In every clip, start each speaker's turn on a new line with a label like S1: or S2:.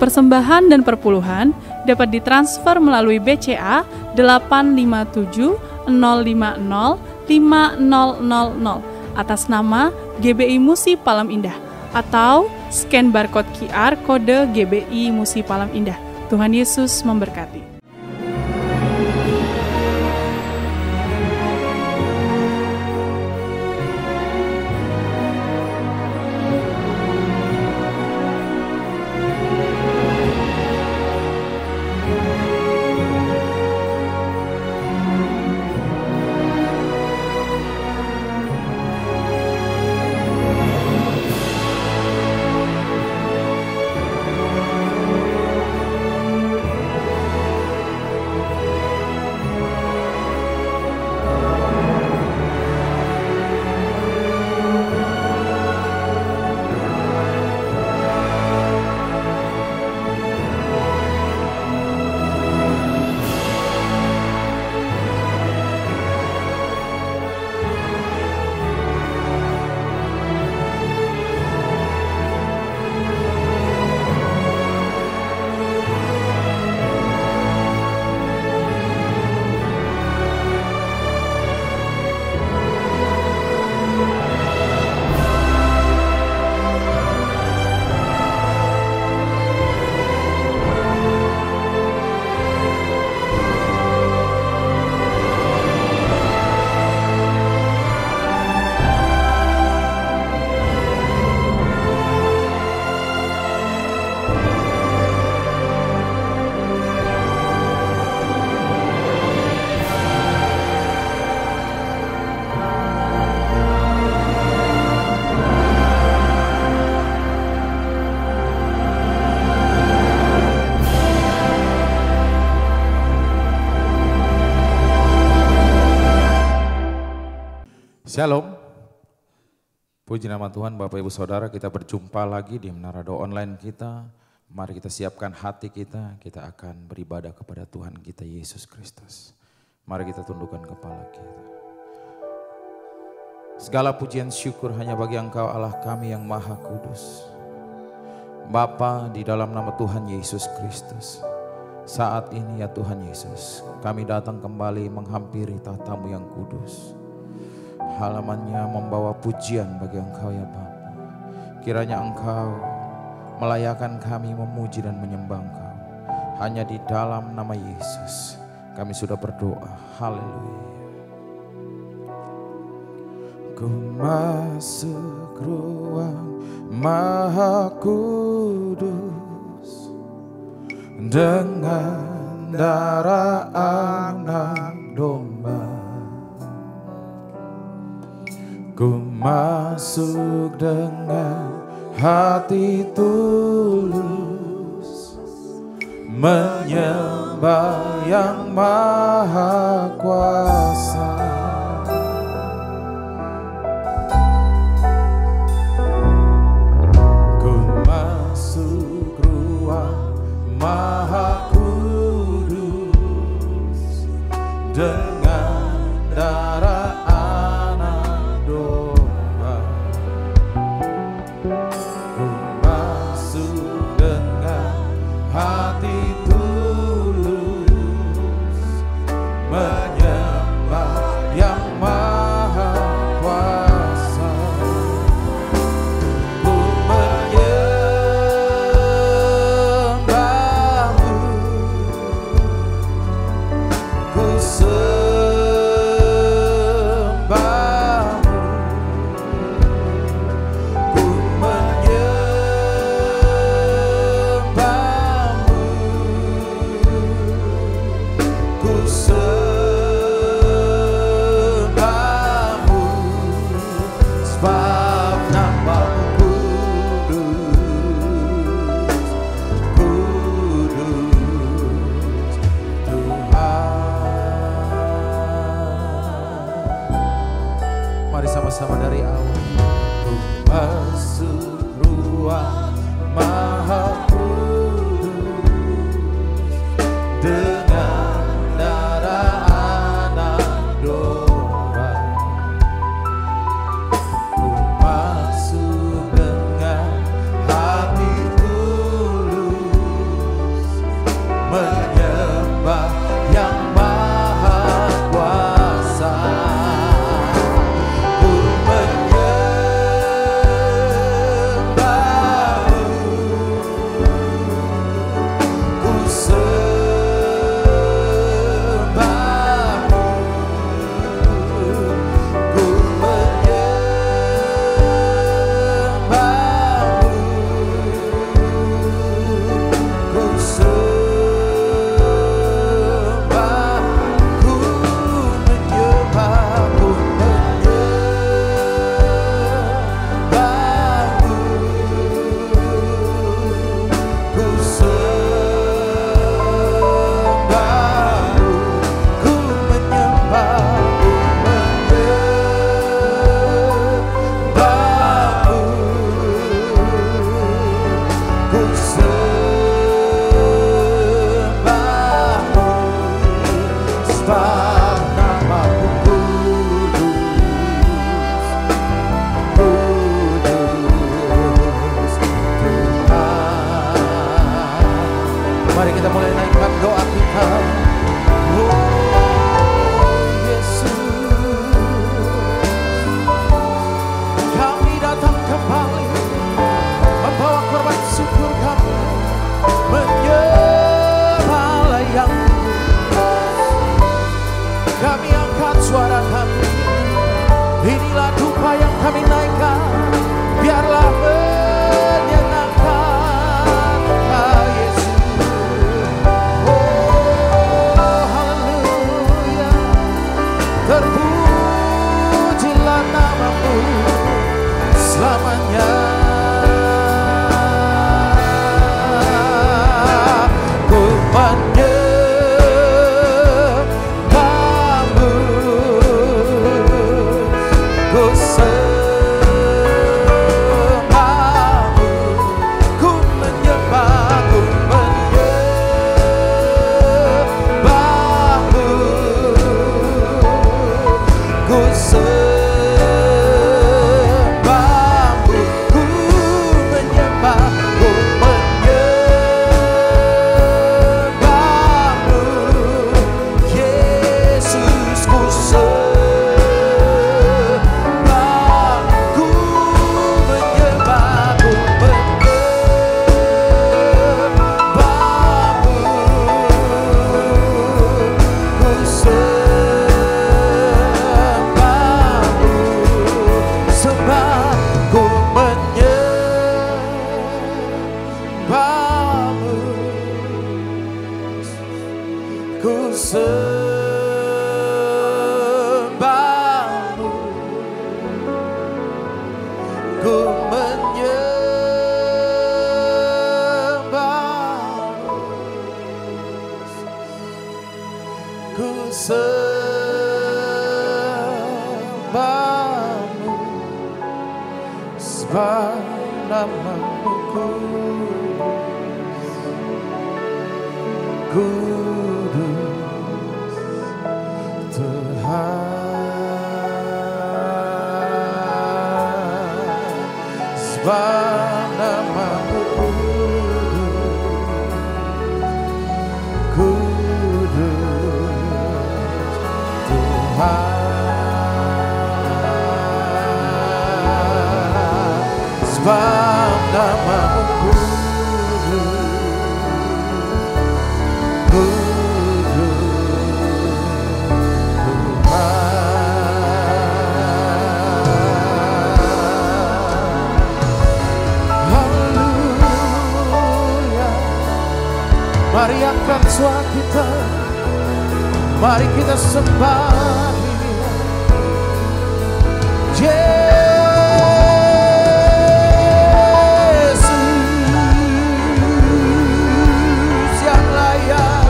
S1: Persembahan dan perpuluhan dapat ditransfer melalui BCA 857 050 5000 atas nama GBI Musi Palam Indah atau scan barcode QR kode GBI Musi Palam Indah. Tuhan Yesus memberkati.
S2: Shalom, puji nama Tuhan. Bapak Ibu Saudara, kita berjumpa lagi di Menara Doa Online kita. Mari kita siapkan hati kita akan beribadah kepada Tuhan kita Yesus Kristus. Mari kita tundukkan kepala kita. Segala pujian syukur hanya bagi Engkau Allah kami yang Maha Kudus. Bapa, di dalam nama Tuhan Yesus Kristus, saat ini ya Tuhan Yesus, kami datang kembali menghampiri tahta-Mu yang kudus. Halamannya membawa pujian bagi Engkau ya Bapa. Kiranya Engkau melayakan kami memuji dan menyembah Engkau. Hanya di dalam nama Yesus kami sudah berdoa. Haleluya. Ku masuk ruang Maha Kudus dengan darah anak domba. Ku masuk dengan hati tulus, menyembah yang Maha Kuasa. Ku masuk ruang Maha Kudus dengan darah
S3: Ya
S2: sembahmu, ku menyembahmu, ku sembahmu, sebab namamu kudus Tuhan, sebab namamu kudus Tuhan, sebab namamu mari angkat suara kita, mari kita sembah Dia. Yesus yang layak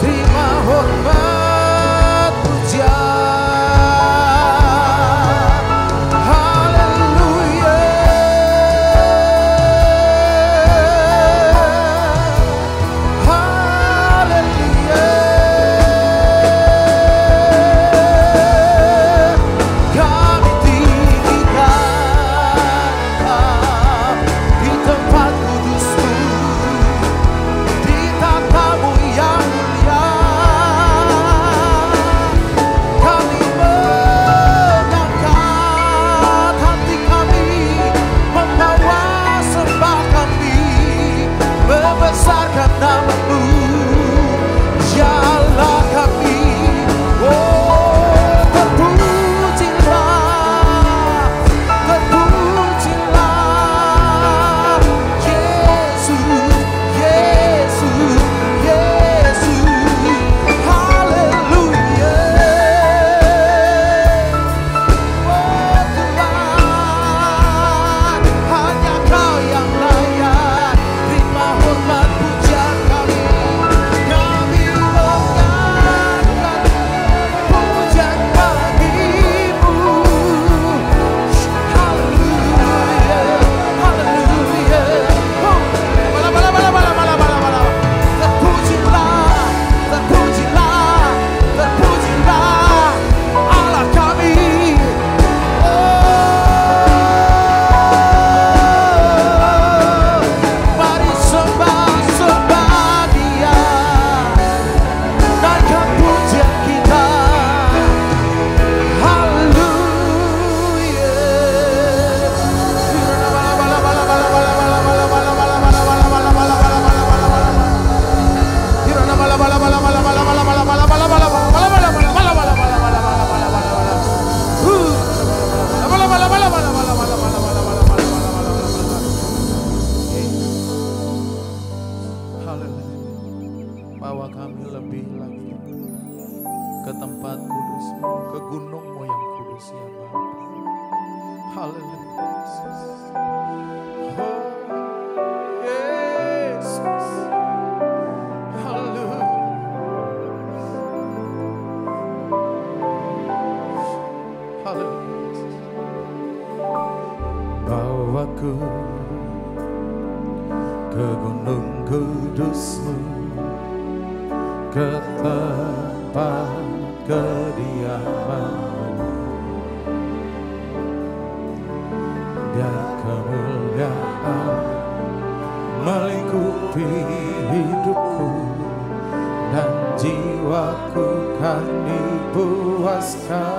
S2: terima hormat pujian. Haleluya. Membesarkan namamu, ya Allah kami. Oh, terpujilah, terpujilah Yesus, Yesus, Yesus. Haleluya. Oh Tuhan, hanya Kau yang layak terima hormat pujian kami. Kami mengangkat pujian bagimu. Haleluya, haleluya. Terpujilah, terpujilah, terpujilah Allah kami. Mari sembah Dia, naikkan pujian kita. Haleluya. Bawa kami lebih lagi ke tempat kudus-Mu, ke gunung-Mu yang kudus ya Bapa. Haleluya. Oh Yesus. Haleluya. Haleluya. Bawaku ke gunung kudus-Mu, ke tempat kediaman-Mu, biar kemuliaan melingkupi hidupku dan jiwaku kan dipuaskan.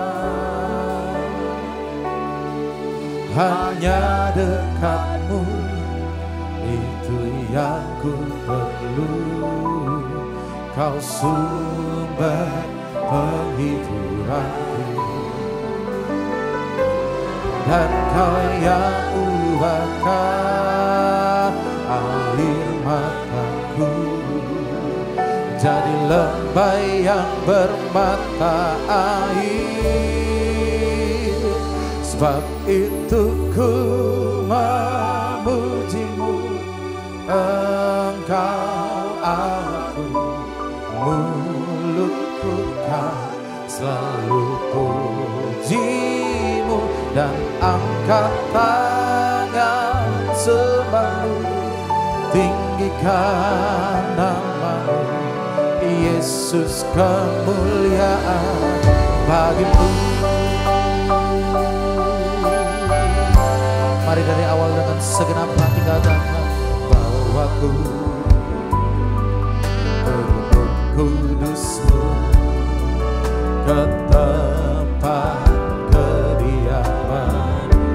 S2: Hanya dekat-Mu itu yang ku perlu. Kau sumber penghiburanku dan Kau yang ubahkan air mataku jadi lembah yang bermata air. Sebab itu ku memujimu, Engkau Allahku, mulutku kan selalu pujimu, dan angkat tangan sembahmu, tinggikan namamu, Yesus, kemuliaan bagimu. Mari dari awal dengan segenap hati katakan, bawaku ke Roh Kudus-Mu, ke tempat kediaman-Mu,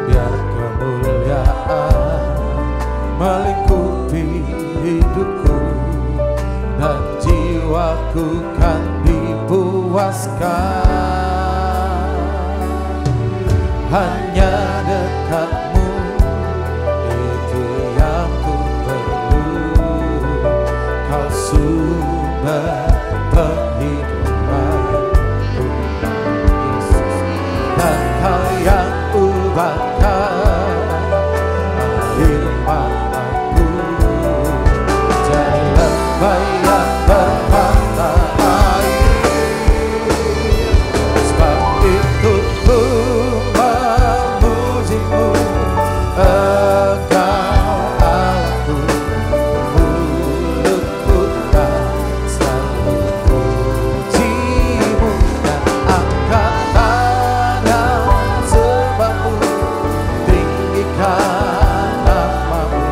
S2: biar kemuliaan melingkupi hidupku, dan jiwaku kan dipuaskan. Hanya dekat-Mu, itu yang ku perlu. Kau sumber penghidupanku, Yesus, dan Kau yang ubahkan air mataku jadi lembah yang bermata air. Sebab itu ku memujimu, Engkau Allahku, mulutku kan selalu pujimu, dan angkat tangan sembahmu, tinggikan namamu,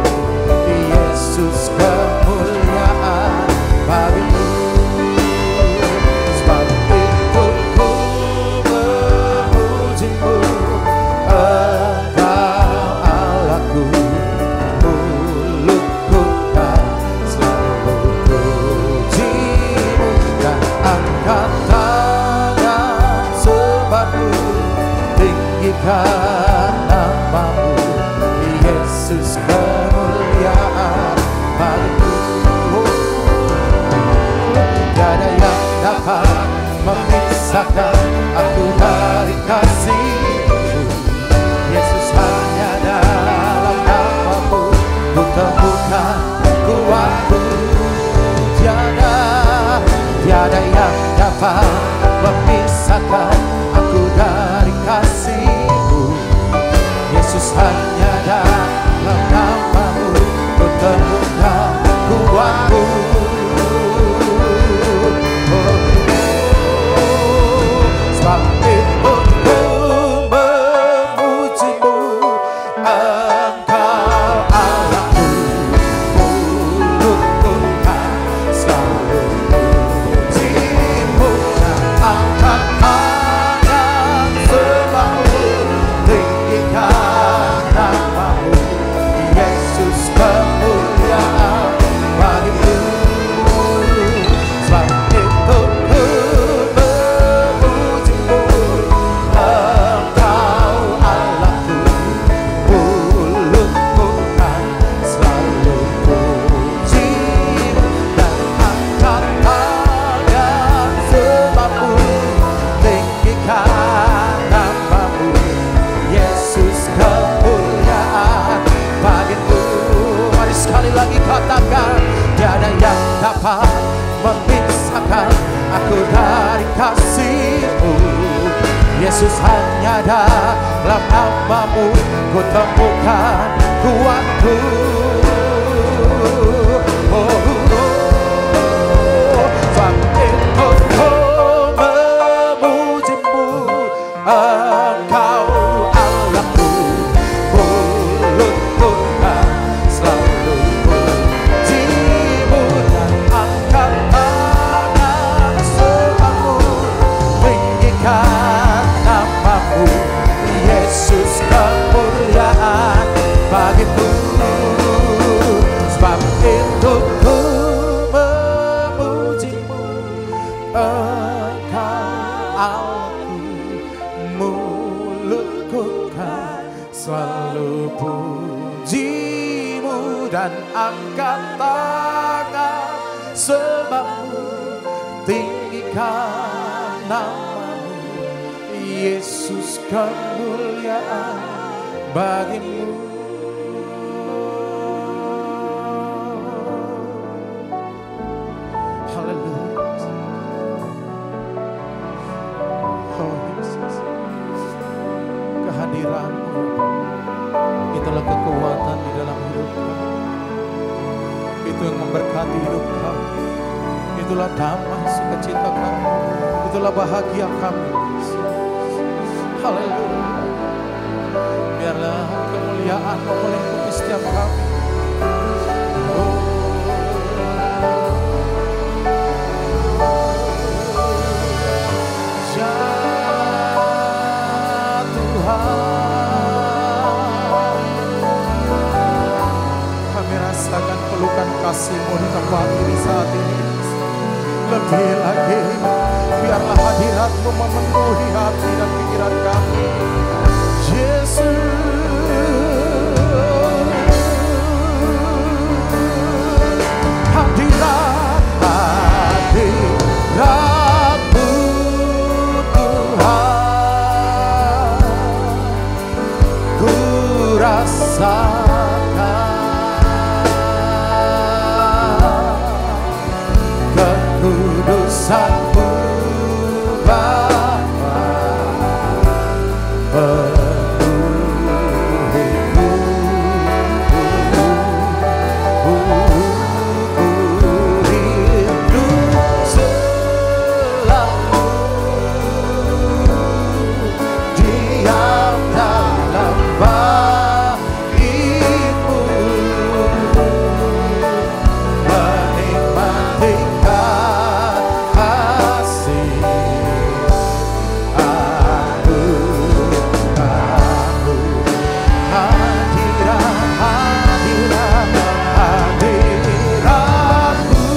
S2: Yesus, kemuliaan bagimu. Sebab itu ku memujimu, Engkau Allahku, mulutku kan selalu pujimu, dan angkat tangan sembahmu, tinggikan namamu, Yesus, kemuliaan bagimu. Tiada yang dapat memisahkan aku dari kasih-Mu, Yesus, hanya dalam namamu ku temukan kuatku. Tiada yang dapat memisahkan aku dari kasih-Mu, Yesus, hanya dalam namamu ku temukan kuatku. Sebab itu ku memujimu, Engkau Allahku, mulutku kan selalu pujimu, dan angkat tangan sembahmu, tinggikan namamu, Yesus, kemuliaan bagimu. Sebab itu ku memujimu, Engkau Allahku, mulutku kan selalu pujimu, dan angkat tangan sembahmu, tinggikan namamu, Yesus, kemuliaan bagimu. Mari sekali lagi katakan, tiada yang dapat memisahkan aku dari kasih-Mu, Yesus, hanya dalam namamu ku temukan kuatku. Sebab itu ku memujimu, Engkau Allahku, mulutku kan selalu pujimu, dan angkat tangan sembahmu, tinggikan namamu, Yesus, kemuliaan bagimu. Sebab itu ku memujimu, Engkau Allahku, mulutku kan selalu pujimu, dan angkat tangan, sembahmu, tinggikan namamu, Yesus, kemuliaan bagimu. Haleluya. Oh Yesus, kehadiranmu itulah kekuatan di dalam hidup kami. Itu yang memberkati hidup kami. Itulah damai sukacita kami. Itulah bahagia kami. Haleluya. Biarlah kemuliaan memelingkupi setiap kami. Ya Tuhan, kami rasakan pelukan kasih-Mu di tempat ini saat ini. Lebih lagi, biarlah hadirat-Mu memenuhi hati dan pikiran kami. Yesus, hadirat-Mu Tuhan, ku rasakan kekudusan-Mu Bapa, penuhiku, ku rindu selalu diam dalam bait-Mu, menikmati kasih anugerah-Mu. Hadirat-Mu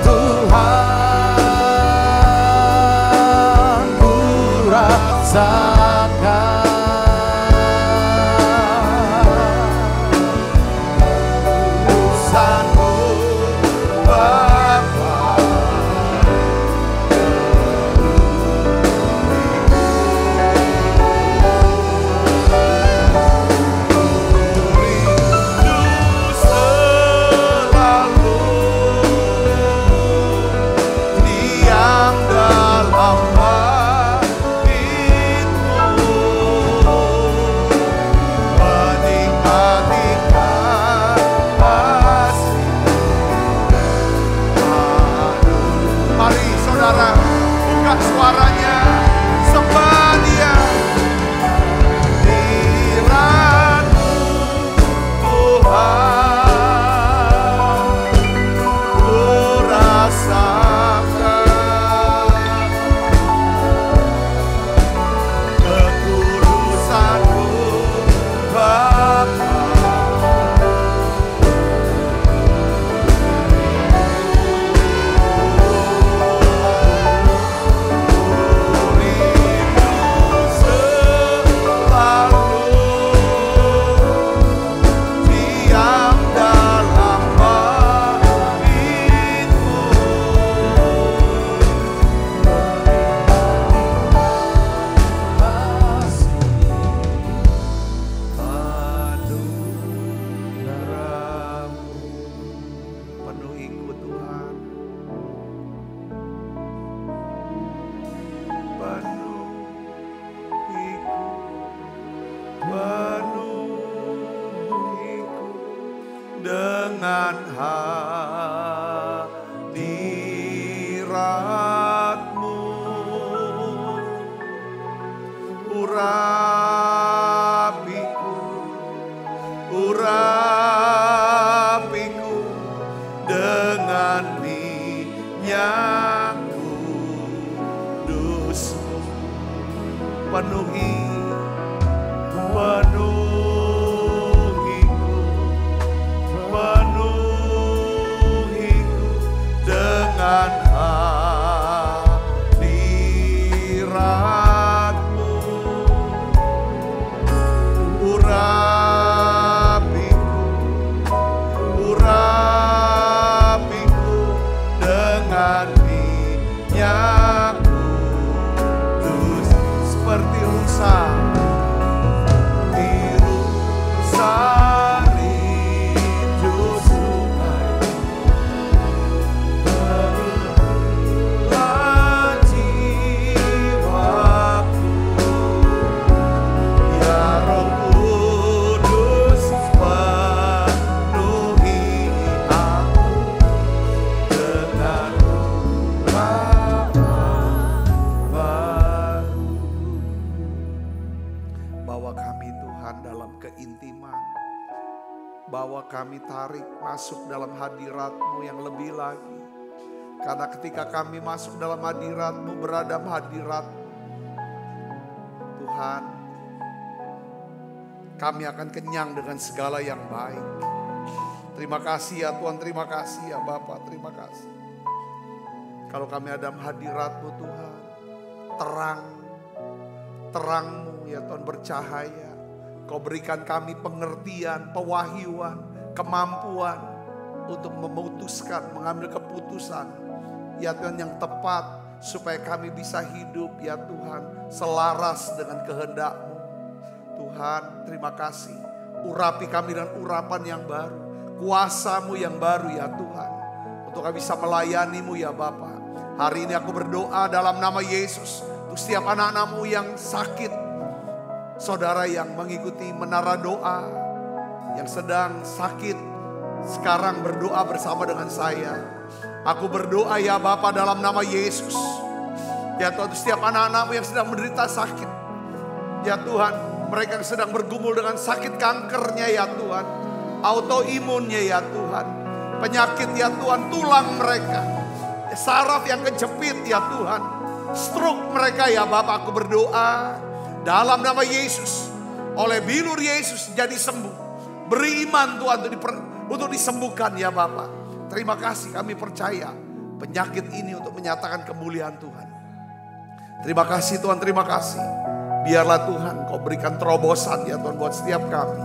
S2: Tuhan, ku rasakan kekudusan-Mu Bapa, rindu selalu diam dalam bait-Mu, menikmati kasih. Mari saudara buka suaranya, sembah Dia. Hadirat-Mu Tuhan, ku rasakan kekudusan-Mu Bapa, dengan hadirat-Mu, urapiku dengan minyak kudus. penuhiku
S3: dalam keintiman. Bawa kami tarik masuk dalam hadirat-Mu yang lebih lagi. Karena ketika kami masuk dalam hadirat-Mu, beradab hadirat-Mu, Tuhan, kami akan kenyang dengan segala yang baik. Terima kasih ya Tuhan, terima kasih ya Bapa, terima kasih. Kalau kami ada hadirat-Mu Tuhan, terang-Mu ya Tuhan bercahaya. Kau berikan kami pengertian, pewahyuan, kemampuan untuk memutuskan, mengambil keputusan ya Tuhan yang tepat, supaya kami bisa hidup ya Tuhan selaras dengan kehendak-Mu. Tuhan terima kasih, urapi kami dengan urapan yang baru, kuasa-Mu yang baru ya Tuhan, untuk kami bisa melayani-Mu ya Bapa. Hari ini aku berdoa dalam nama Yesus untuk setiap anak-anak-Mu yang sakit, saudara yang mengikuti menara doa, yang sedang sakit, sekarang berdoa bersama dengan saya. Aku berdoa ya Bapa dalam nama Yesus. Ya Tuhan, setiap anak-anak-Mu yang sedang menderita sakit. Ya Tuhan, mereka yang sedang bergumul dengan sakit kankernya ya Tuhan. Autoimunnya ya Tuhan. Penyakit ya Tuhan, tulang mereka. Saraf yang kejepit ya Tuhan. Stroke mereka ya Bapa, aku berdoa dalam nama Yesus. Oleh bilur Yesus jadi sembuh. Beri iman Tuhan untuk disembuhkan ya Bapa. Terima kasih, kami percaya penyakit ini untuk menyatakan kemuliaan Tuhan. Terima kasih Tuhan, terima kasih. Biarlah Tuhan Kau berikan terobosan ya Tuhan buat setiap kami.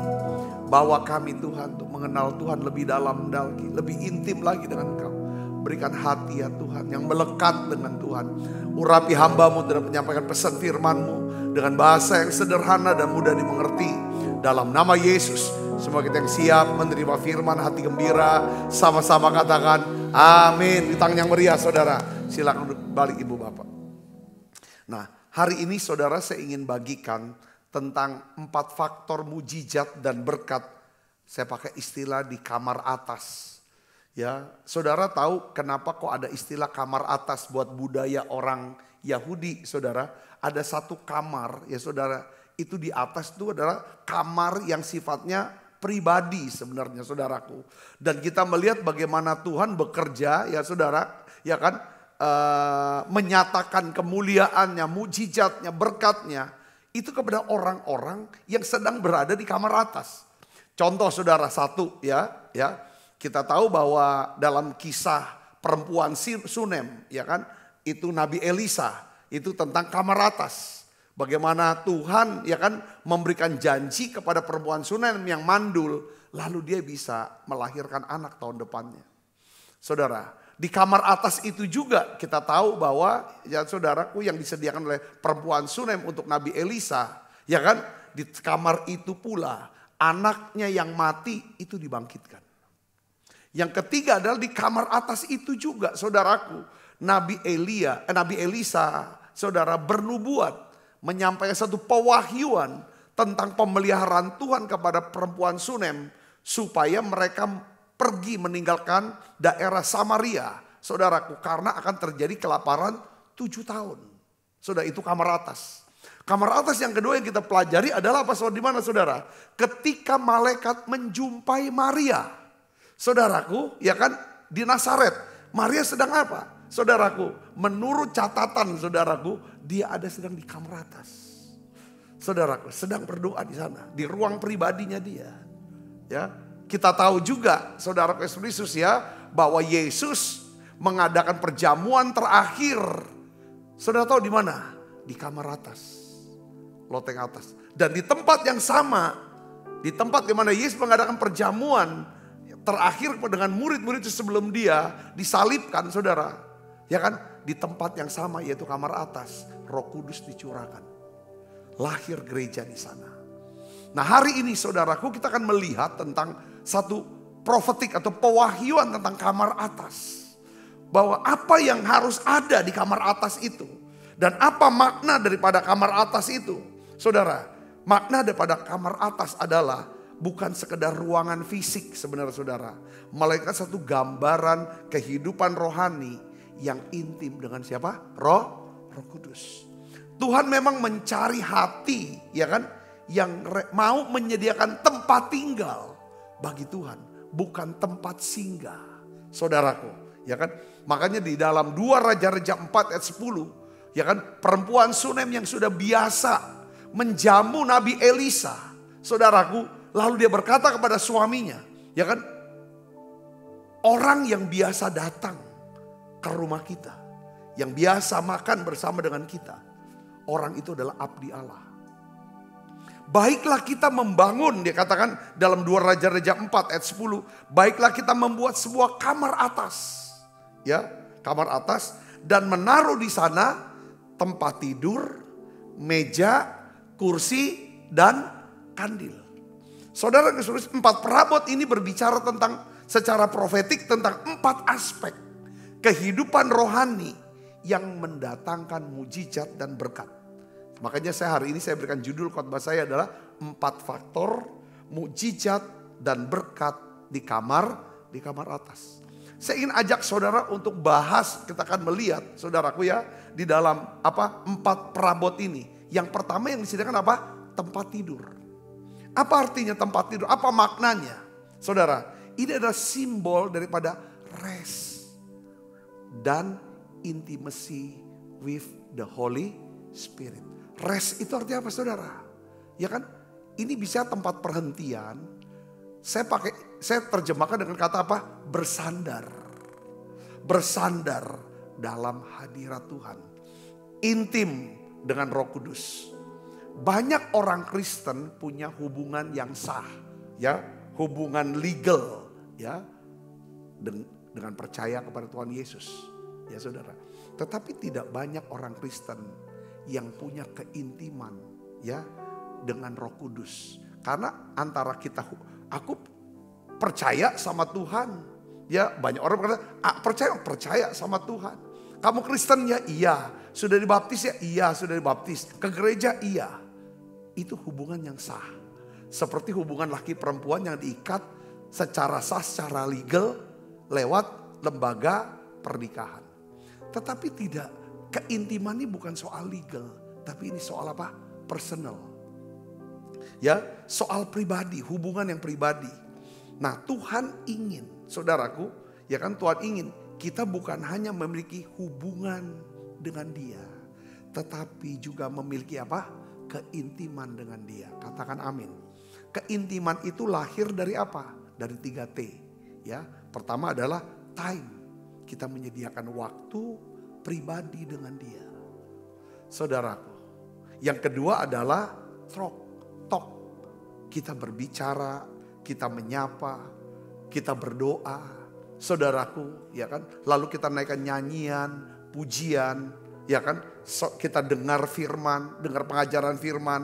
S3: Bawa kami Tuhan untuk mengenal Tuhan lebih dalam lagi, lebih intim lagi dengan Kau. Berikan hati ya Tuhan yang melekat dengan Tuhan. Urapi hamba-Mu dalam menyampaikan pesan firman-Mu dengan bahasa yang sederhana dan mudah dimengerti. Dalam nama Yesus, semua kita yang siap menerima firman, hati gembira, sama-sama katakan amin. Di tangan yang meriah saudara, silakan balik ibu bapak. Nah, hari ini saudara saya ingin bagikan tentang 4 faktor mujizat dan berkat. Saya pakai istilah di kamar atas. Ya, saudara tahu kenapa kok ada istilah kamar atas buat budaya orang Yahudi, saudara? Ada satu kamar, ya saudara, itu di atas itu adalah kamar yang sifatnya pribadi sebenarnya, saudaraku. Dan kita melihat bagaimana Tuhan bekerja, ya saudara, ya kan, menyatakan kemuliaannya, mujizatnya, berkatnya, itu kepada orang-orang yang sedang berada di kamar atas. Contoh saudara satu, ya. Kita tahu bahwa dalam kisah perempuan Sunem, ya kan, itu Nabi Elisa, itu tentang kamar atas. Bagaimana Tuhan ya kan memberikan janji kepada perempuan Sunem yang mandul, lalu dia bisa melahirkan anak tahun depannya. Saudara, di kamar atas itu juga kita tahu bahwa ya saudaraku yang disediakan oleh perempuan Sunem untuk Nabi Elisa, ya kan, di kamar itu pula anaknya yang mati itu dibangkitkan. Yang ketiga adalah di kamar atas itu juga saudaraku, Nabi Elisa, saudara, bernubuat, menyampaikan satu pewahyuan tentang pemeliharaan Tuhan kepada perempuan Sunem, supaya mereka pergi meninggalkan daerah Samaria, saudaraku, karena akan terjadi kelaparan 7 tahun. Saudara, itu kamar atas. Kamar atas yang kedua yang kita pelajari adalah apa? Di mana saudara? Ketika malaikat menjumpai Maria, saudaraku, ya kan, di Nazaret. Maria sedang apa? Saudaraku, menurut catatan saudaraku, dia ada sedang di kamar atas. Saudaraku, sedang berdoa di sana, di ruang pribadinya dia. Ya, kita tahu juga, saudaraku Yesus ya, bahwa Yesus mengadakan perjamuan terakhir. Saudara tahu di mana? Di kamar atas, loteng atas. Dan di tempat yang sama, di tempat di mana Yesus mengadakan perjamuan terakhir dengan murid-murid itu sebelum dia disalibkan, saudara. Ya kan, di tempat yang sama yaitu kamar atas, Roh Kudus dicurahkan. Lahir gereja di sana. Nah, hari ini saudaraku kita akan melihat tentang satu profetik atau pewahyuan tentang kamar atas. Bahwa apa yang harus ada di kamar atas itu. Dan apa makna daripada kamar atas itu. Saudara, makna daripada kamar atas adalah bukan sekedar ruangan fisik sebenarnya saudara. Melainkan satu gambaran kehidupan rohani yang intim dengan siapa? Roh Kudus. Tuhan memang mencari hati, ya kan, yang mau menyediakan tempat tinggal bagi Tuhan, bukan tempat singgah. Saudaraku, ya kan? Makanya di dalam 2 Raja-Raja 4 ayat 10, ya kan, perempuan Sunem yang sudah biasa menjamu Nabi Elisa, saudaraku, lalu dia berkata kepada suaminya, ya kan, orang yang biasa datang ke rumah kita, yang biasa makan bersama dengan kita, orang itu adalah abdi Allah. Baiklah kita membangun, dia katakan dalam 2 Raja-Raja 4 ayat 10. Baiklah kita membuat sebuah kamar atas. Ya, kamar atas. Dan menaruh di sana tempat tidur, meja, kursi, dan kandil. Saudara, 4 perabot ini berbicara tentang secara profetik tentang 4 aspek kehidupan rohani yang mendatangkan mujizat dan berkat. Makanya hari ini saya berikan judul khotbah saya adalah 4 faktor mujizat dan berkat di kamar atas. Saya ingin ajak saudara untuk bahas, kita akan melihat saudaraku ya, di dalam 4 perabot ini. Yang pertama yang disediakan apa? Tempat tidur. Apa artinya tempat tidur? Apa maknanya? Saudara, ini adalah simbol daripada rest dan intimacy with the Holy Spirit. Rest itu artinya apa, saudara? Ya kan? Ini bisa tempat perhentian. Saya terjemahkan dengan kata apa? Bersandar. Bersandar dalam hadirat Tuhan. Intim dengan Roh Kudus. Banyak orang Kristen punya hubungan yang sah, ya, hubungan legal, ya, dengan percaya kepada Tuhan Yesus, ya saudara. Tetapi tidak banyak orang Kristen yang punya keintiman, ya, dengan Roh Kudus. Karena antara kita, aku percaya sama Tuhan, ya, banyak orang berkata, percaya sama Tuhan. Kamu Kristen ya? Iya. Sudah dibaptis ya? Iya, sudah dibaptis. Ke gereja? Iya. Itu hubungan yang sah. Seperti hubungan laki perempuan yang diikat secara sah, secara legal lewat lembaga pernikahan. Tetapi tidak, keintiman ini bukan soal legal, tapi ini soal apa? Personal. Ya, soal pribadi, hubungan yang pribadi. Nah, Tuhan ingin, saudaraku, ya kan, Tuhan ingin kita bukan hanya memiliki hubungan dengan Dia, tetapi juga memiliki apa? Keintiman dengan Dia. Katakan amin. Keintiman itu lahir dari apa? Dari 3T. Ya, pertama adalah time. Kita menyediakan waktu pribadi dengan Dia. Saudaraku. Yang kedua adalah talk. Kita berbicara, kita menyapa, kita berdoa. Saudaraku, ya kan? Lalu kita naikkan nyanyian, pujian, ya kan? Kita dengar firman, dengar pengajaran firman.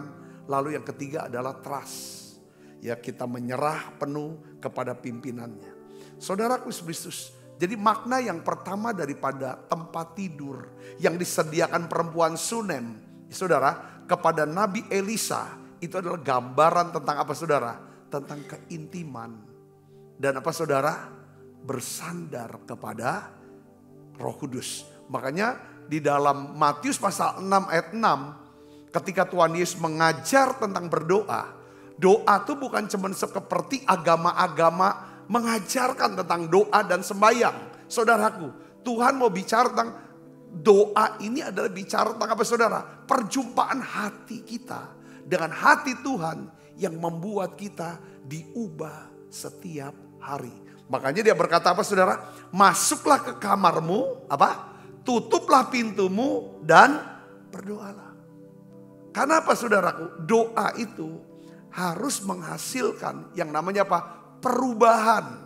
S3: Lalu yang ketiga adalah trust. Ya, kita menyerah penuh kepada pimpinannya. Saudaraku Kristus, jadi makna yang pertama daripada tempat tidur yang disediakan perempuan Sunem, saudara, kepada Nabi Elisa, itu adalah gambaran tentang apa, saudara? Tentang keintiman. Dan apa, saudara? Bersandar kepada Roh Kudus. Makanya di dalam Matius pasal 6 ayat 6, ketika Tuhan Yesus mengajar tentang berdoa, doa itu bukan cuma seperti agama-agama mengajarkan tentang doa dan sembahyang. Saudaraku, Tuhan mau bicara tentang doa ini adalah bicara tentang apa, saudara? Perjumpaan hati kita dengan hati Tuhan yang membuat kita diubah setiap hari. Makanya dia berkata apa, saudara? Masuklah ke kamarmu, apa? Tutuplah pintumu dan berdoalah. Karena apa, saudaraku? Doa itu harus menghasilkan yang namanya apa? Perubahan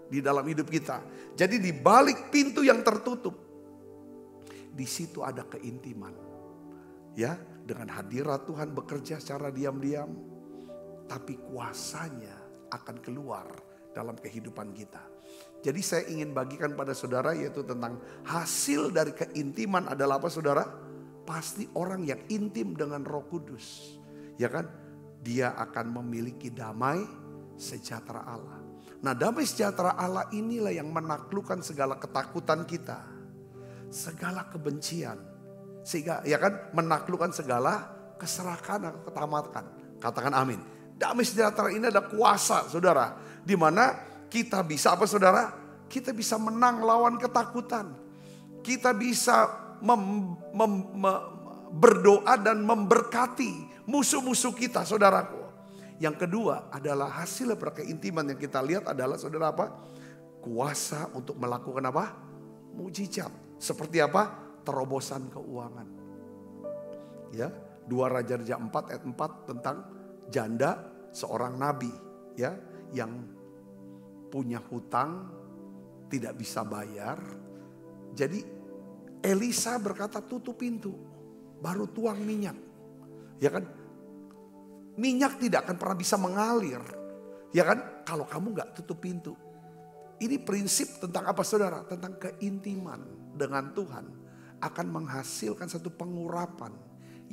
S3: di dalam hidup kita. Jadi di balik pintu yang tertutup, di situ ada keintiman. Ya, dengan hadirat Tuhan bekerja secara diam-diam, tapi kuasanya akan keluar dalam kehidupan kita. Jadi saya ingin bagikan pada saudara yaitu tentang hasil dari keintiman adalah apa, saudara? Pasti orang yang intim dengan Roh Kudus, ya kan? Dia akan memiliki damai sejahtera Allah. Nah, damai sejahtera Allah inilah yang menaklukkan segala ketakutan kita, segala kebencian, sehingga ya kan menaklukkan segala keserakan atau Katakan amin. Damai sejahtera ini ada kuasa, saudara. Di mana kita bisa apa, saudara? Kita bisa menang lawan ketakutan. Kita bisa berdoa dan memberkati musuh-musuh kita, saudaraku. Yang kedua adalah hasil daripada keintiman yang kita lihat adalah, saudara, apa? Kuasa untuk melakukan apa? Mujizat. Seperti apa? Terobosan keuangan. Ya, 2 Raja-Raja 4 ayat 4 tentang janda seorang nabi, ya, yang punya hutang tidak bisa bayar. Jadi Elisa berkata, tutup pintu, baru tuang minyak. Ya kan? Minyak tidak akan pernah bisa mengalir. Ya kan? Kalau kamu gak tutup pintu. Ini prinsip tentang apa, saudara? Tentang keintiman dengan Tuhan akan menghasilkan satu pengurapan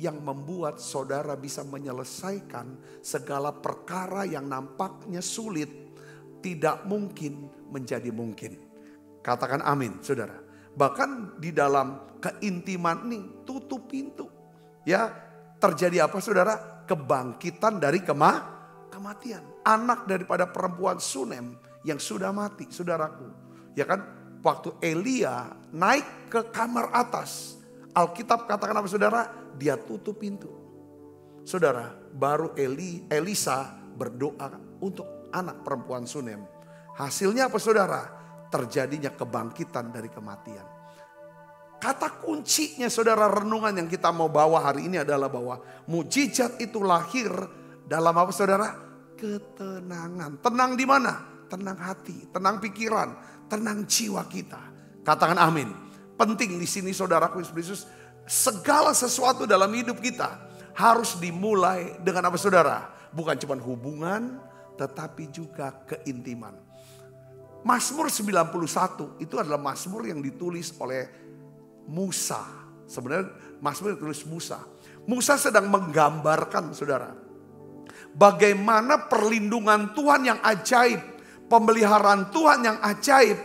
S3: yang membuat saudara bisa menyelesaikan segala perkara yang nampaknya sulit, tidak mungkin menjadi mungkin. Katakan amin, saudara. Bahkan di dalam keintiman ini tutup pintu. Ya, terjadi apa, saudara? Kebangkitan dari kematian. Anak daripada perempuan Sunem yang sudah mati, saudaraku. Ya kan, waktu Elia naik ke kamar atas, Alkitab katakan apa, saudara? Dia tutup pintu. Saudara, baru Elisa berdoa untuk anak perempuan Sunem. Hasilnya apa, saudara? Terjadinya kebangkitan dari kematian. Kata kuncinya, saudara, renungan yang kita mau bawa hari ini adalah bahwa mujizat itu lahir dalam apa, saudara? Ketenangan. Tenang di mana? Tenang hati, tenang pikiran, tenang jiwa kita. Katakan amin. Penting di sini, saudaraku Yesus, segala sesuatu dalam hidup kita harus dimulai dengan apa, saudara? Bukan cuma hubungan, tetapi juga keintiman. Mazmur 91 itu adalah mazmur yang ditulis oleh Musa. Sebenarnya mazmur yang ditulis Musa. Musa sedang menggambarkan, saudara, bagaimana perlindungan Tuhan yang ajaib, pemeliharaan Tuhan yang ajaib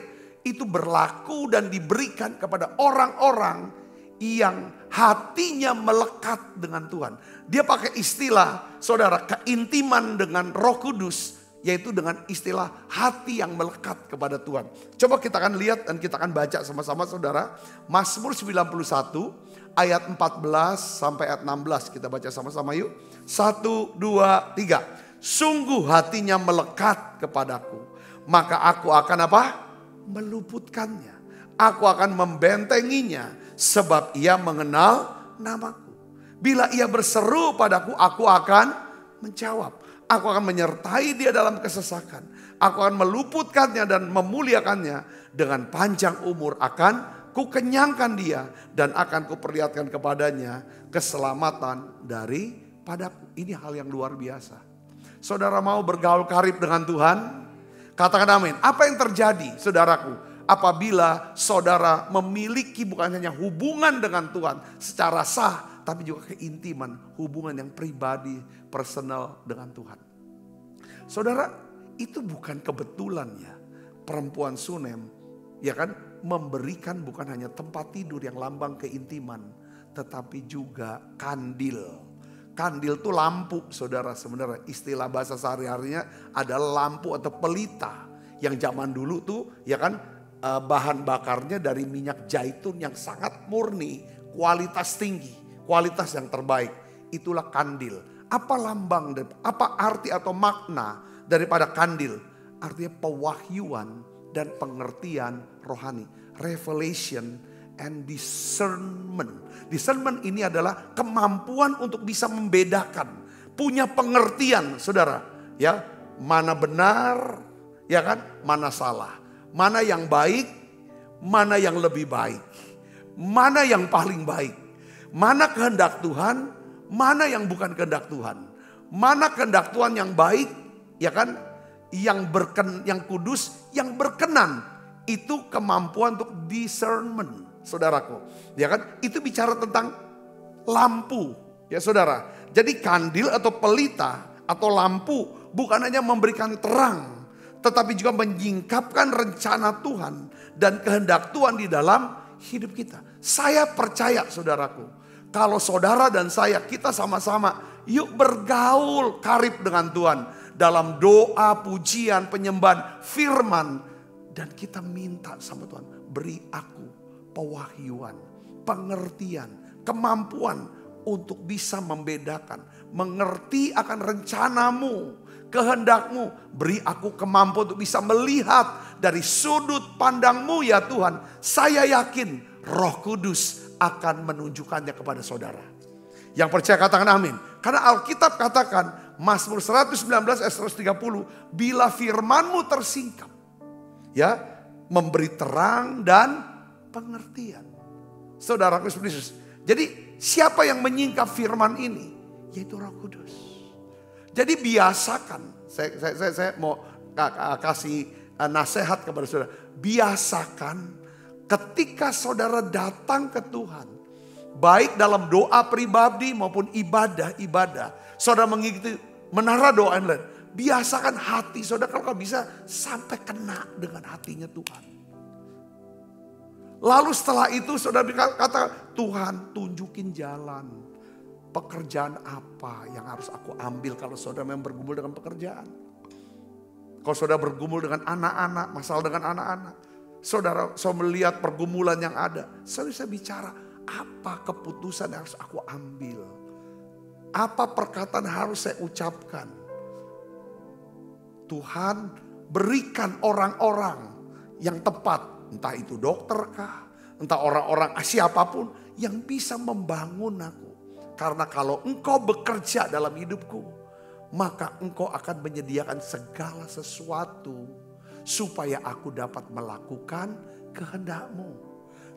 S3: itu berlaku dan diberikan kepada orang-orang yang hatinya melekat dengan Tuhan. Dia pakai istilah, saudara, keintiman dengan Roh Kudus, yaitu dengan istilah hati yang melekat kepada Tuhan. Coba kita akan lihat dan kita akan baca sama-sama, saudara. Mazmur 91 ayat 14 sampai ayat 16. Kita baca sama-sama yuk. 1, 2, 3. Sungguh hatinya melekat kepadaku, maka aku akan apa? Meluputkannya. Aku akan membentenginya, sebab ia mengenal namaku. Bila ia berseru padaku, aku akan menjawab. Aku akan menyertai dia dalam kesesakan. Aku akan meluputkannya dan memuliakannya. Dengan panjang umur akan kukenyangkan dia dan akan kuperlihatkan kepadanya keselamatan daripadaku. Ini hal yang luar biasa. Saudara mau bergaul karib dengan Tuhan? Katakan amin. Apa yang terjadi, saudaraku, apabila saudara memiliki bukan hanya hubungan dengan Tuhan secara sah, tapi juga keintiman, hubungan yang pribadi, personal dengan Tuhan. Saudara, itu bukan kebetulan ya. Perempuan Sunem, ya kan, memberikan bukan hanya tempat tidur yang lambang keintiman, tetapi juga kandil. Kandil itu lampu, saudara. Sebenarnya istilah bahasa sehari-harinya adalah lampu atau pelita. Yang zaman dulu tuh, ya kan, bahan bakarnya dari minyak zaitun yang sangat murni, kualitas tinggi, kualitas yang terbaik. Itulah kandil. Apa lambang, apa arti atau makna daripada kandil? Artinya pewahyuan dan pengertian rohani. Revelation and discernment. Discernment ini adalah kemampuan untuk bisa membedakan. Punya pengertian, saudara. Ya, mana benar, ya kan, mana salah. Mana yang baik, mana yang lebih baik. Mana yang paling baik. Mana kehendak Tuhan, mana yang bukan kehendak Tuhan. Mana kehendak Tuhan yang baik, ya kan, yang kudus, yang berkenan. Itu kemampuan untuk discernment, saudaraku. Ya kan, itu bicara tentang lampu, ya saudara. Jadi kandil atau pelita atau lampu bukan hanya memberikan terang, tetapi juga menyingkapkan rencana Tuhan dan kehendak Tuhan di dalam hidup kita. Saya percaya, saudaraku, kalau saudara dan saya, kita sama-sama Yuk bergaul karib dengan Tuhan. Dalam doa, pujian, penyembahan, firman. Dan kita minta sama Tuhan, beri aku pewahyuan, pengertian, kemampuan untuk bisa membedakan. Mengerti akan rencanamu, kehendakmu. Beri aku kemampuan untuk bisa melihat dari sudut pandangmu ya Tuhan. Saya yakin Roh Kudus akan menunjukkannya kepada saudara. Yang percaya katakan amin. Karena Alkitab katakan, Mazmur 119 ayat 130, bila firmanmu tersingkap, ya, memberi terang dan pengertian. Saudaraku Yesus. Jadi siapa yang menyingkap firman ini? Yaitu Roh Kudus. Jadi biasakan, saya mau kasih nasihat kepada saudara. Biasakan ketika saudara datang ke Tuhan, baik dalam doa pribadi maupun ibadah-ibadah, saudara mengikuti menara doa online. Biasakan hati saudara kalau bisa sampai kena dengan hatinya Tuhan. Lalu setelah itu saudara kata, Tuhan tunjukin jalan. Pekerjaan apa yang harus aku ambil kalau saudara memang bergumul dengan pekerjaan. Kalau saudara bergumul dengan anak-anak, masalah dengan anak-anak. Saudara melihat pergumulan yang ada. Saudara bisa bicara, apa keputusan yang harus aku ambil. Apa perkataan harus saya ucapkan. Tuhan berikan orang-orang yang tepat. Entah itu dokter kah, entah orang-orang siapapun yang bisa membangun aku. Karena kalau engkau bekerja dalam hidupku, maka engkau akan menyediakan segala sesuatu supaya aku dapat melakukan kehendakmu.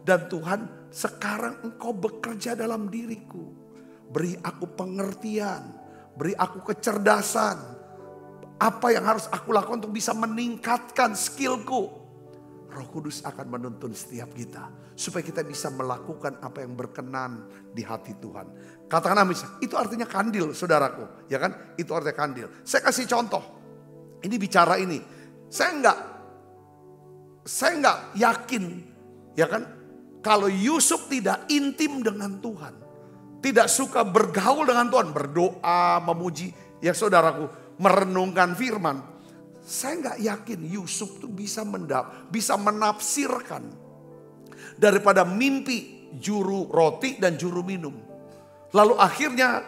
S3: Dan Tuhan, sekarang engkau bekerja dalam diriku. Beri aku pengertian, beri aku kecerdasan. Apa yang harus aku lakukan untuk bisa meningkatkan skillku. Roh Kudus akan menuntun setiap kita. Supaya kita bisa melakukan apa yang berkenan di hati Tuhan. Katakan amin. Itu artinya kandil saudaraku. Ya kan? Itu artinya kandil. Saya kasih contoh. Ini bicara ini. Saya enggak yakin. Ya kan? Kalau Yusuf tidak intim dengan Tuhan. Tidak suka bergaul dengan Tuhan. Berdoa, memuji. Ya saudaraku. Merenungkan firman. Saya enggak yakin Yusuf tuh bisa menafsirkan. Daripada mimpi juru roti dan juru minum. Lalu akhirnya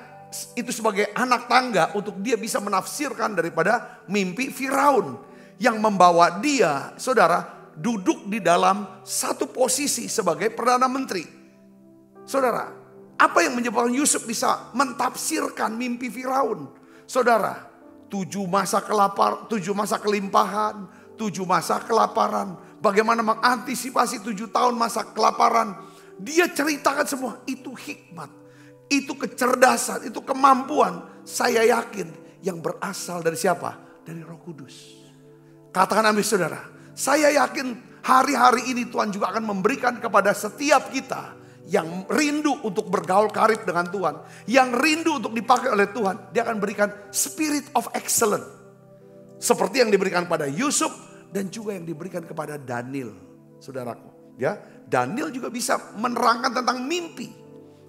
S3: itu sebagai anak tangga untuk dia bisa menafsirkan daripada mimpi Firaun. Yang membawa dia, saudara, duduk di dalam satu posisi sebagai Perdana Menteri. Saudara, apa yang menyebabkan Yusuf bisa mentafsirkan mimpi Firaun? Saudara, 7 masa kelimpahan, 7 masa kelaparan. Bagaimana mengantisipasi 7 tahun masa kelaparan. Dia ceritakan semua. Itu hikmat. Itu kecerdasan. Itu kemampuan. Saya yakin yang berasal dari siapa? Dari Roh Kudus. Katakan amin saudara. Saya yakin hari-hari ini Tuhan juga akan memberikan kepada setiap kita. Yang rindu untuk bergaul karib dengan Tuhan. Yang rindu untuk dipakai oleh Tuhan. Dia akan berikan spirit of excellence. Seperti yang diberikan pada Yusuf. Dan juga yang diberikan kepada Daniel, saudaraku. Ya, Daniel juga bisa menerangkan tentang mimpi.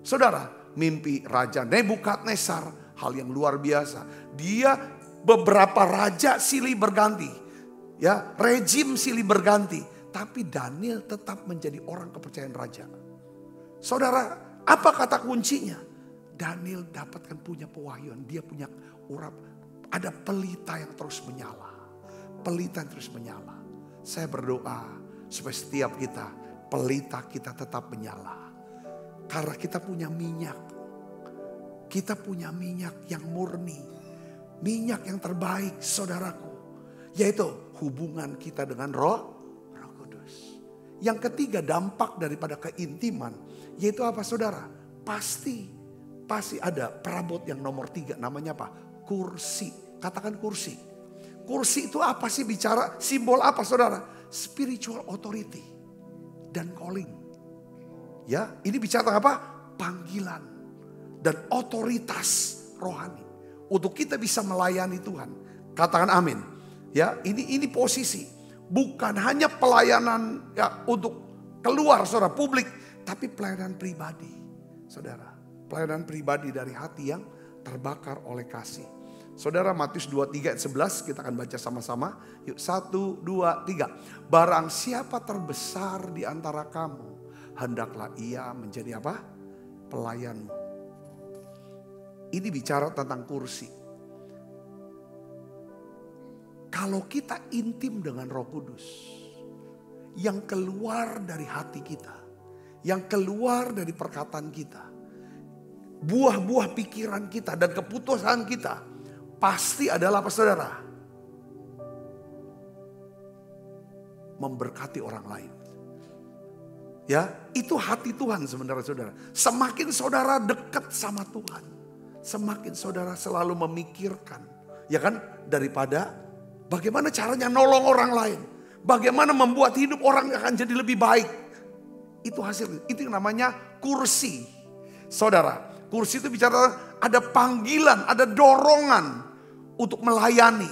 S3: Saudara, mimpi Raja Nebukadnezar, hal yang luar biasa. Dia beberapa raja silih berganti. Ya, rejim silih berganti. Tapi Daniel tetap menjadi orang kepercayaan raja. Saudara, apa kata kuncinya? Daniel dapatkan punya pewahyuan. Dia punya urap. Ada pelita yang terus menyala. Pelita terus menyala. Saya berdoa supaya setiap kita, pelita kita tetap menyala. Karena kita punya minyak. Kita punya minyak yang murni. Minyak yang terbaik saudaraku. Yaitu hubungan kita dengan Roh Kudus. Yang ketiga dampak daripada keintiman. Yaitu apa saudara? Pasti ada perabot yang nomor 3. Namanya apa? Kursi. Katakan kursi. Kursi itu apa sih bicara? Simbol apa saudara? Spiritual authority dan calling. Ya, ini bicara apa? Panggilan dan otoritas rohani untuk kita bisa melayani Tuhan. Katakan amin. Ya, ini posisi. Bukan hanya pelayanan ya untuk keluar saudara publik, tapi pelayanan pribadi. Saudara, pelayanan pribadi dari hati yang terbakar oleh kasih. Saudara, Matius 23 ayat 11 kita akan baca sama-sama. Yuk 1, 2, 3. Barang siapa terbesar di antara kamu, hendaklah ia menjadi apa? Pelayanmu. Ini bicara tentang kursi. Kalau kita intim dengan Roh Kudus, yang keluar dari hati kita, yang keluar dari perkataan kita, buah-buah pikiran kita dan keputusan kita, pasti adalah apa saudara? Memberkati orang lain. Ya, itu hati Tuhan sebenarnya saudara. Semakin saudara dekat sama Tuhan, semakin saudara selalu memikirkan, ya kan, daripada bagaimana caranya nolong orang lain, bagaimana membuat hidup orang akan jadi lebih baik. Itu hasil, itu yang namanya kursi. Saudara, kursi itu bicara ada panggilan, ada dorongan untuk melayani,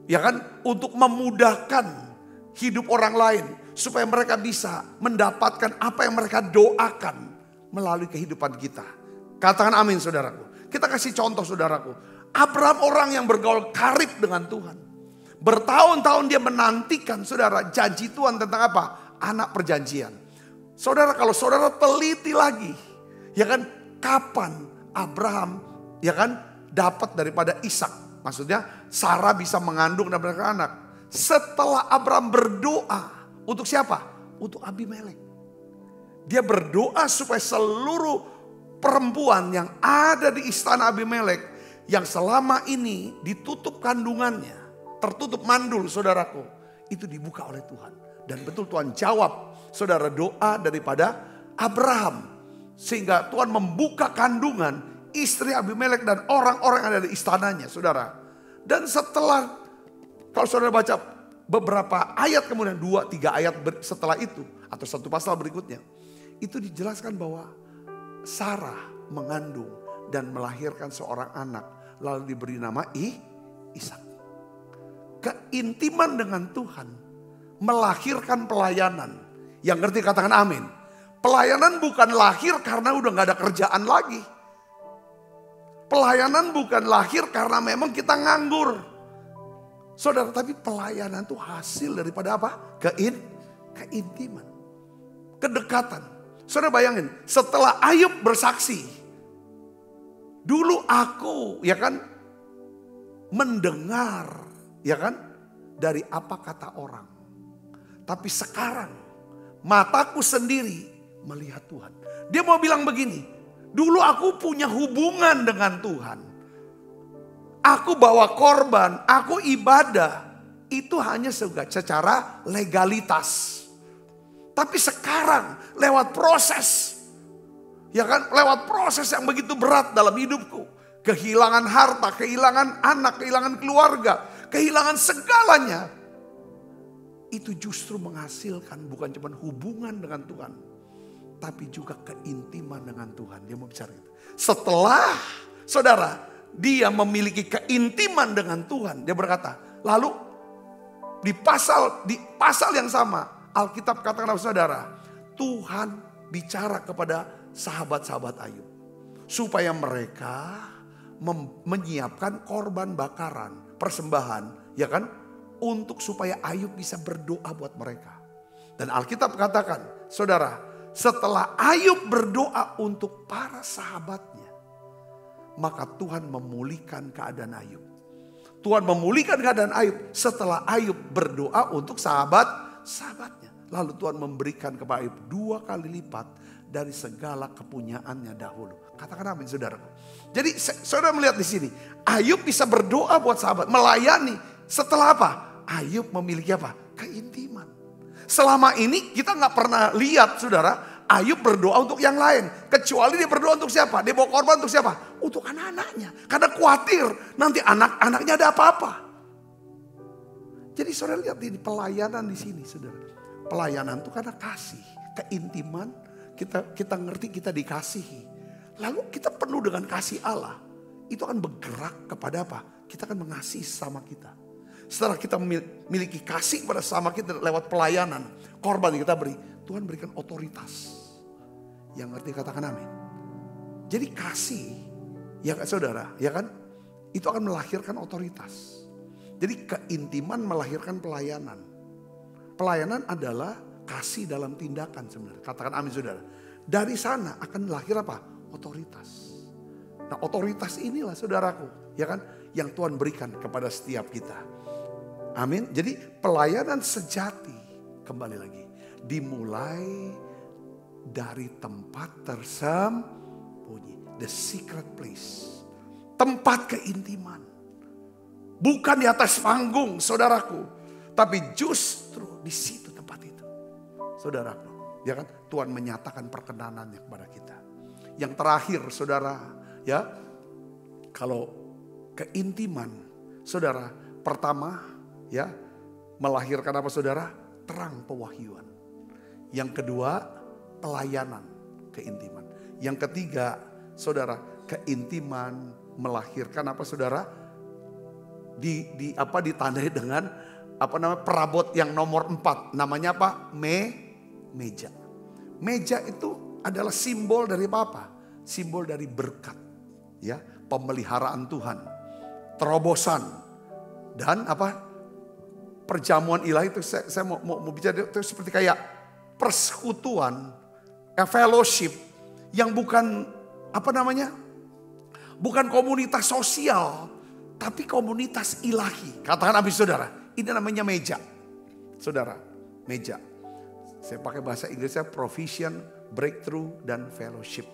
S3: ya kan, untuk memudahkan hidup orang lain supaya mereka bisa mendapatkan apa yang mereka doakan melalui kehidupan kita. Katakan amin saudaraku. Kita kasih contoh saudaraku. Abraham orang yang bergaul karib dengan Tuhan. Bertahun-tahun dia menantikan saudara janji Tuhan tentang apa? Anak perjanjian. Saudara, kalau saudara teliti lagi, ya kan, kapan Abraham, ya kan, dapat daripada Ishak. Maksudnya Sarah bisa mengandung dan beranak anak. Setelah Abraham berdoa untuk siapa? Untuk Abimelek. Dia berdoa supaya seluruh perempuan yang ada di istana Abimelek, yang selama ini ditutup kandungannya, tertutup mandul saudaraku, itu dibuka oleh Tuhan. Dan betul Tuhan jawab saudara doa daripada Abraham. Sehingga Tuhan membuka kandungan istri Abimelek dan orang-orang yang ada di istananya saudara. Dan setelah, kalau saudara baca beberapa ayat kemudian, 2-3 ayat setelah itu, atau satu pasal berikutnya, itu dijelaskan bahwa Sarah mengandung dan melahirkan seorang anak, lalu diberi nama Ishak. Keintiman dengan Tuhan melahirkan pelayanan. Yang ngerti katakan amin. Pelayanan bukan lahir karena udah gak ada kerjaan lagi. Pelayanan bukan lahir karena memang kita nganggur. Saudara, tapi pelayanan itu hasil daripada apa? Keintiman. Kedekatan. Saudara bayangin, setelah Ayub bersaksi. Dulu aku, ya kan, mendengar, ya kan, dari apa kata orang. Tapi sekarang mataku sendiri melihat Tuhan. Dia mau bilang begini, dulu aku punya hubungan dengan Tuhan. Aku bawa korban, aku ibadah. Itu hanya secara legalitas. Tapi sekarang lewat proses. Ya kan, lewat proses yang begitu berat dalam hidupku. Kehilangan harta, kehilangan anak, kehilangan keluarga, kehilangan segalanya. Itu justru menghasilkan bukan cuma hubungan dengan Tuhan, tapi juga keintiman dengan Tuhan. Dia mau bicara itu. Setelah saudara, dia memiliki keintiman dengan Tuhan, dia berkata, lalu di pasal yang sama, Alkitab katakan apa saudara? Tuhan bicara kepada sahabat-sahabat Ayub, supaya mereka menyiapkan korban bakaran, persembahan, ya kan? Untuk supaya Ayub bisa berdoa buat mereka. Dan Alkitab katakan, saudara, setelah Ayub berdoa untuk para sahabatnya, maka Tuhan memulihkan keadaan Ayub. Tuhan memulihkan keadaan Ayub setelah Ayub berdoa untuk sahabatnya. Lalu Tuhan memberikan kepada Ayub 2 kali lipat dari segala kepunyaannya dahulu. Katakan amin saudara. Jadi saudara melihat di sini, Ayub bisa berdoa buat sahabat, melayani. Setelah apa? Ayub memiliki apa? Keintiman. Selama ini kita gak pernah lihat saudara, Ayub berdoa untuk yang lain. Kecuali dia berdoa untuk siapa? Dia bawa korban untuk siapa? Untuk anak-anaknya. Karena khawatir nanti anak-anaknya ada apa-apa. Jadi saudara lihat ini pelayanan di sini saudara. Pelayanan itu karena kasih, keintiman, kita ngerti kita dikasihi. Lalu kita penuh dengan kasih Allah. Itu akan bergerak kepada apa? Kita akan mengasihi sama kita. Setelah kita memiliki kasih kepada sama kita lewat pelayanan, korban yang kita beri, Tuhan berikan otoritas. Yang ngerti katakan amin. Jadi kasih Ya kan saudara, ya kan? Itu akan melahirkan otoritas. Jadi keintiman melahirkan pelayanan. Pelayanan adalah kasih dalam tindakan sebenarnya. Katakan amin saudara. Dari sana akan lahir apa? Otoritas. Nah otoritas inilah saudaraku, ya kan? Yang Tuhan berikan kepada setiap kita. Amin. Jadi pelayanan sejati, kembali lagi, dimulai dari tempat tersembunyi. The secret place. Tempat keintiman. Bukan di atas panggung saudaraku. Tapi justru di situ tempat itu. Saudaraku. Ya kan? Tuhan menyatakan perkenanannya kepada kita. Yang terakhir saudara. Ya. Kalau keintiman. Saudara. Pertama. Ya. Melahirkan apa saudara? Terang pewahyuan. Yang kedua. Pelayanan. Keintiman. Yang ketiga. Saudara. Keintiman melahirkan apa saudara? Ditandai dengan perabot yang nomor 4. Namanya apa? Meja. Meja itu adalah simbol dari apa? Simbol dari berkat. Ya, pemeliharaan Tuhan. Terobosan. Dan perjamuan ilahi itu saya mau bicara itu seperti kayak persekutuan, fellowship yang bukan bukan komunitas sosial, tapi komunitas ilahi. Katakan amin saudara. Ini namanya meja. Saudara, meja. Saya pakai bahasa Inggrisnya provision, breakthrough, dan fellowship.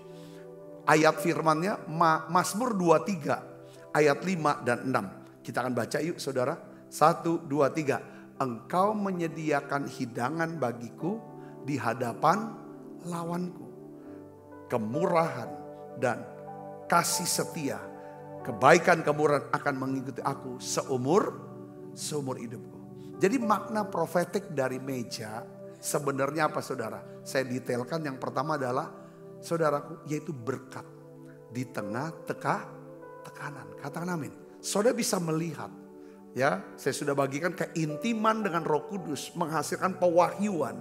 S3: Ayat firmannya Mazmur 23 ayat 5 dan 6. Kita akan baca yuk saudara. 1, 2, 3. Engkau menyediakan hidangan bagiku di hadapan lawanku. Kemurahan dan kasih setia, kebaikan kemurahan akan mengikuti aku seumur hidupku. Jadi makna profetik dari meja sebenarnya apa saudara? Saya detailkan. Yang pertama adalah saudaraku, yaitu berkat di tengah tekanan. Katakan amin. Saudara bisa melihat, ya, saya sudah bagikan keintiman dengan Roh Kudus menghasilkan pewahyuan.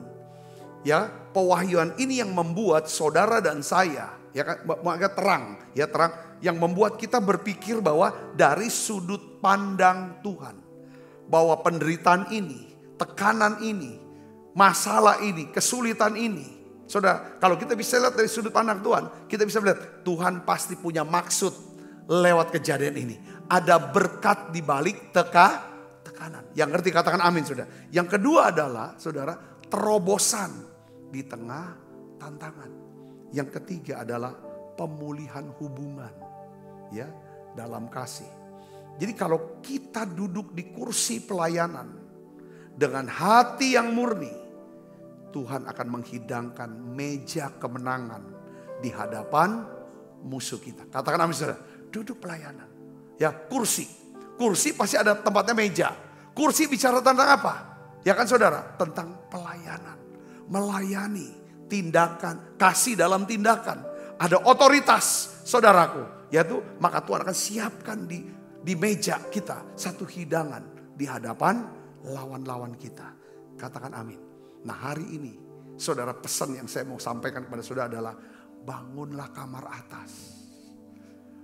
S3: Ya, pewahyuan ini yang membuat saudara dan saya, ya kan, terang yang membuat kita berpikir bahwa dari sudut pandang Tuhan, bahwa penderitaan ini, tekanan ini, masalah ini, kesulitan ini, saudara, kalau kita bisa lihat dari sudut pandang Tuhan, kita bisa lihat Tuhan pasti punya maksud lewat kejadian ini. Ada berkat di balik tekanan. Yang ngerti katakan amin saudara. Yang kedua adalah saudara, terobosan di tengah tantangan. Yang ketiga adalah pemulihan hubungan, ya, dalam kasih. Jadi kalau kita duduk di kursi pelayanan dengan hati yang murni, Tuhan akan menghidangkan meja kemenangan di hadapan musuh kita. Katakan amin saudara. Duduk pelayanan, ya, kursi pasti ada tempatnya meja. Kursi bicara tentang apa? Ya kan saudara, tentang pelayanan. Melayani, tindakan, kasih dalam tindakan. Ada otoritas saudaraku, yaitu maka Tuhan akan siapkan di meja kita satu hidangan di hadapan lawan-lawan kita. Katakan amin. Nah hari ini saudara, pesan yang saya mau sampaikan kepada saudara adalah bangunlah kamar atas.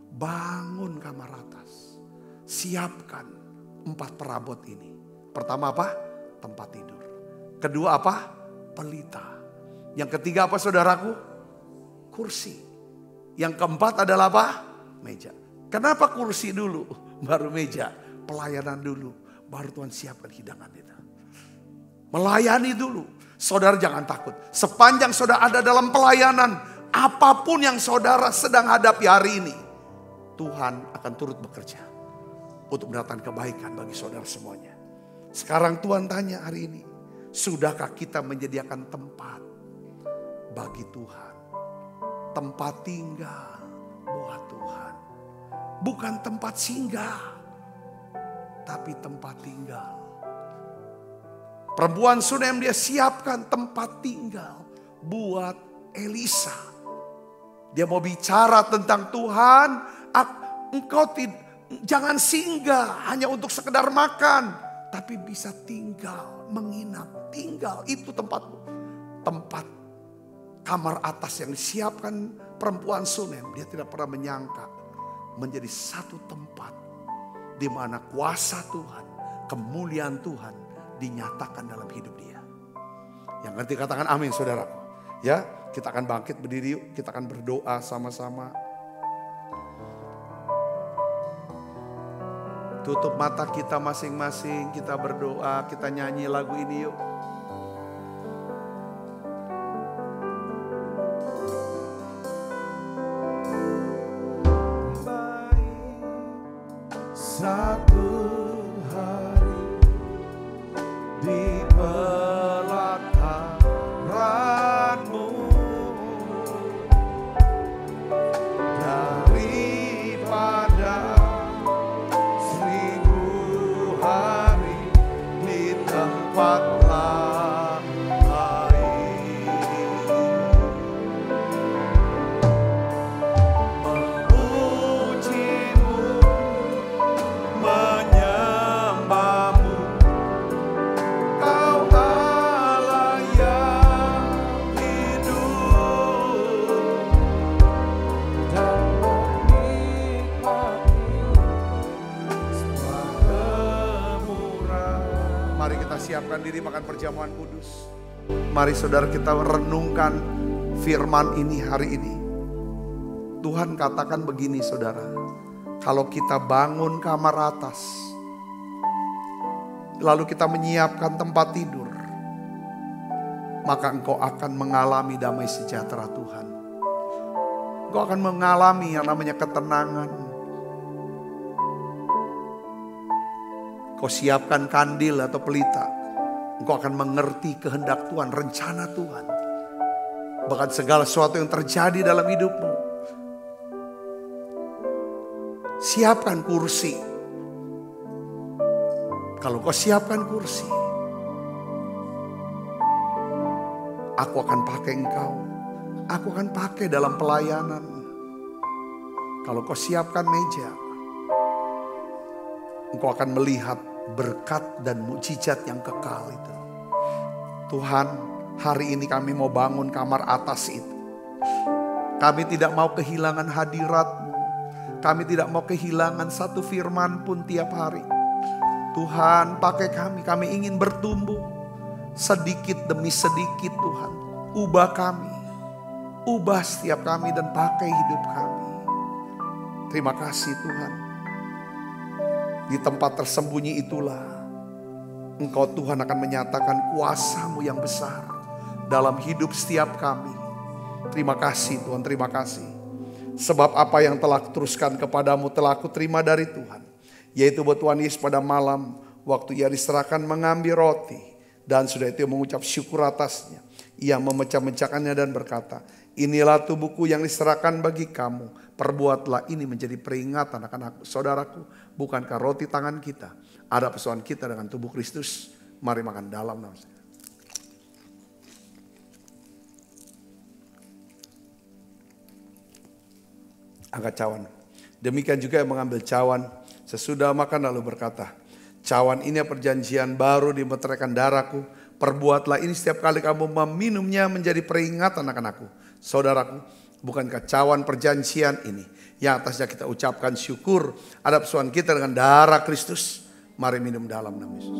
S3: Bangun kamar atas. Siapkan 4 perabot ini. Pertama apa? Tempat tidur. Kedua apa? Pelita. Yang ketiga apa saudaraku? Kursi. Yang keempat adalah apa? Meja. Kenapa kursi dulu baru meja? Pelayanan dulu baru Tuhan siapkan hidangan itu. Melayani dulu. Saudara jangan takut. Sepanjang saudara ada dalam pelayanan, apapun yang saudara sedang hadapi hari ini, Tuhan akan turut bekerja untuk mendatangkan kebaikan bagi saudara semuanya. Sekarang Tuhan tanya hari ini, sudahkah kita menyediakan tempat bagi Tuhan? Tempat tinggal buat Tuhan. Bukan tempat singgah, tapi tempat tinggal. Perempuan Sunem dia siapkan tempat tinggal buat Elisa. Dia mau bicara tentang Tuhan, engkau jangan singgah hanya untuk sekedar makan, tapi bisa tinggal, menginap, tinggal, itu tempatmu. Tempat kamar atas yang disiapkan perempuan Sunem, dia tidak pernah menyangka menjadi satu tempat di mana kuasa Tuhan, kemuliaan Tuhan dinyatakan dalam hidup dia. Yang ngerti katakan amin saudaraku. Ya, kita akan bangkit berdiri yuk, kita akan berdoa sama-sama. Tutup mata kita masing-masing, kita berdoa, kita nyanyi lagu ini yuk.
S2: Satu hari di pelataranmu, daripada 1000 hari di tempat lain. Memujimu, menyembahmu, Kau Allah yang hidup, dan menikmati semua kemurahan.
S3: Mari kita siapkan diri makan perjamuan kudus. Mari saudara kita renungkan firman ini hari ini. Tuhan katakan begini saudara, kalau kita bangun kamar atas, lalu kita menyiapkan tempat tidur, maka engkau akan mengalami damai sejahtera Tuhan. Engkau akan mengalami yang namanya ketenangan. Kau siapkan kandil atau pelita, engkau akan mengerti kehendak Tuhan, rencana Tuhan. Bahkan segala sesuatu yang terjadi dalam hidupmu. Siapkan kursi. Kalau kau siapkan kursi, aku akan pakai engkau. Aku akan pakai dalam pelayanan. Kalau kau siapkan meja, engkau akan melihat berkat dan mukjizat yang kekal itu. Tuhan, hari ini kami mau bangun kamar atas itu. Kami tidak mau kehilangan hadirat-Mu. Kami tidak mau kehilangan satu firman pun tiap hari. Tuhan, pakai kami ingin bertumbuh. Sedikit demi sedikit Tuhan. Ubah kami. Ubah setiap kami dan pakai hidup kami. Terima kasih Tuhan. Di tempat tersembunyi itulah Engkau Tuhan akan menyatakan kuasa-Mu yang besar dalam hidup setiap kami. Terima kasih Tuhan, terima kasih. Sebab apa yang telah kuteruskan kepadamu telah aku terima dari Tuhan. Yaitu bahwa Tuhan Yesus pada malam waktu ia diserahkan mengambil roti. Dan sudah itu mengucap syukur atasnya. Ia memecah-mecahkannya dan berkata, inilah tubuhku yang diserahkan bagi kamu. Perbuatlah ini menjadi peringatan akan aku. Saudaraku, bukankah roti tangan kita ada persoalan kita dengan tubuh Kristus? Mari makan dalam nama saya. Angkat cawan. Demikian juga yang mengambil cawan sesudah makan lalu berkata, cawan ini perjanjian baru dimeteraikan darahku. Perbuatlah ini setiap kali kamu meminumnya menjadi peringatan akan aku. Saudaraku, bukankah cawan perjanjian ini yang atasnya kita ucapkan syukur ada persoalan kita dengan darah Kristus? Mari minum dalam nama Yesus.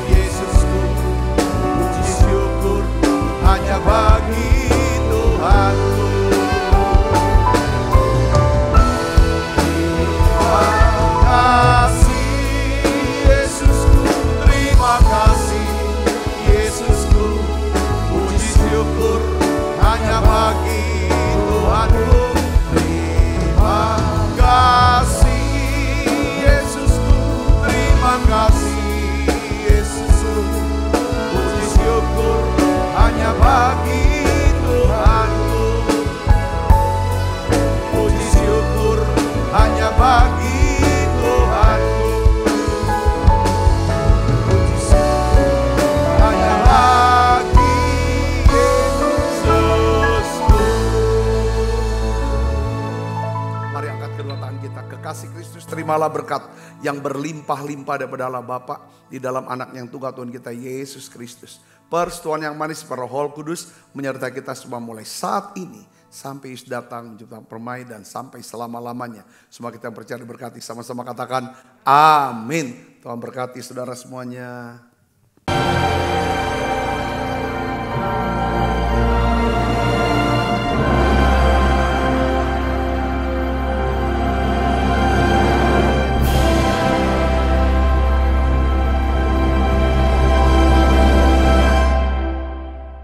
S2: Yesusku,
S3: terimalah berkat yang berlimpah-limpah daripada Allah Bapa di dalam anak yang tunggal Tuhan kita Yesus Kristus. Persetujuan yang manis para Roh Kudus menyertai kita semua mulai saat ini sampai Yesus datang menjemput permai dan sampai selama-lamanya. Semua kita percaya diberkati, sama-sama katakan amin. Tuhan berkati saudara semuanya.